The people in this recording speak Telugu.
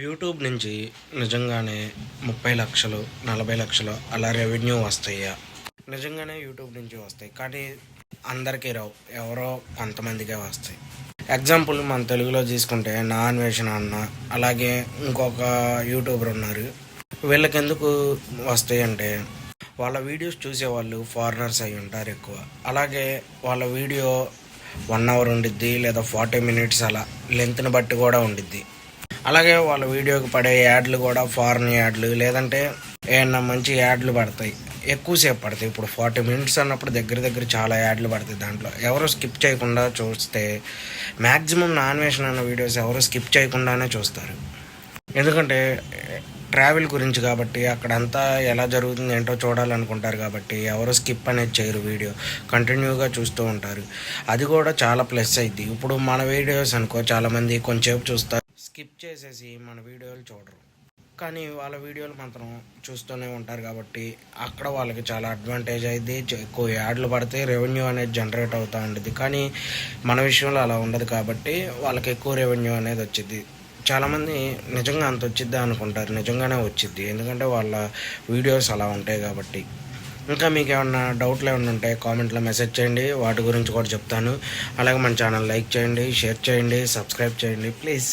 యూట్యూబ్ నుంచి నిజంగానే 30,00,000, 40,00,000 అలా రెవెన్యూ వస్తాయా? నిజంగానే యూట్యూబ్ నుంచి వస్తాయి. కానీ అందరికీ రావు. ఎవరో కొంతమందికే వస్తాయి. ఎగ్జాంపుల్ మన తెలుగులో తీసుకుంటే నా అన్వేషణ అన్న, అలాగే ఇంకొక యూట్యూబర్ ఉన్నారు. వీళ్ళకెందుకు వస్తాయి అంటే వాళ్ళ వీడియోస్ చూసేవాళ్ళు ఫారినర్స్ అయి ఉంటారు ఎక్కువ. అలాగే వాళ్ళ వీడియో 1 అవర్ ఉండిద్ది, లేదా 40 మినిట్స్ అలా లెంత్ని బట్టి కూడా ఉండిద్ది. అలాగే వాళ్ళ వీడియోకి పడే యాడ్లు కూడా ఫారెన్ యాడ్లు, లేదంటే ఏమన్నా మంచి యాడ్లు పడతాయి. ఎక్కువసేపు పడతాయి. ఇప్పుడు 40 మినిట్స్ అన్నప్పుడు దగ్గర చాలా యాడ్లు పడతాయి. దాంట్లో ఎవరు స్కిప్ చేయకుండా చూస్తే మ్యాక్సిమం నా అన్వేషణ అన్న వీడియోస్ ఎవరు స్కిప్ చేయకుండానే చూస్తారు. ఎందుకంటే ట్రావెల్ గురించి కాబట్టి, అక్కడంతా ఎలా జరుగుతుంది ఏంటో చూడాలనుకుంటారు కాబట్టి ఎవరు స్కిప్ అనేది చేయరు. వీడియో కంటిన్యూగా చూస్తూ ఉంటారు. అది కూడా చాలా ప్లస్ అయింది. ఇప్పుడు మన వీడియోస్ అనుకో చాలామంది కొంచెంసేపు చూస్తారు, స్కిప్ చేసేసి మన వీడియోలు చూడరు. కానీ వాళ్ళ వీడియోలు మాత్రం చూస్తూనే ఉంటారు కాబట్టి అక్కడ వాళ్ళకి చాలా అడ్వాంటేజ్ అయింది. ఎక్కువ యాడ్లు పడితే రెవెన్యూ అనేది జనరేట్ అవుతూ ఉంటుంది. కానీ మన విషయంలో అలా ఉండదు కాబట్టి వాళ్ళకి ఎక్కువ రెవెన్యూ అనేది వచ్చింది. చాలామంది నిజంగా అంత వచ్చిద్దా అనుకుంటారు. నిజంగానే వచ్చిద్ది, ఎందుకంటే వాళ్ళ వీడియోస్ అలా ఉంటాయి కాబట్టి. ఇంకా మీకు ఏమన్నా డౌట్లు ఏమన్నా ఉంటే కామెంట్లో మెసేజ్ చేయండి, వాటి గురించి కూడా చెప్తాను. అలాగే మన ఛానల్ లైక్ చేయండి, షేర్ చేయండి, సబ్స్క్రైబ్ చేయండి ప్లీజ్.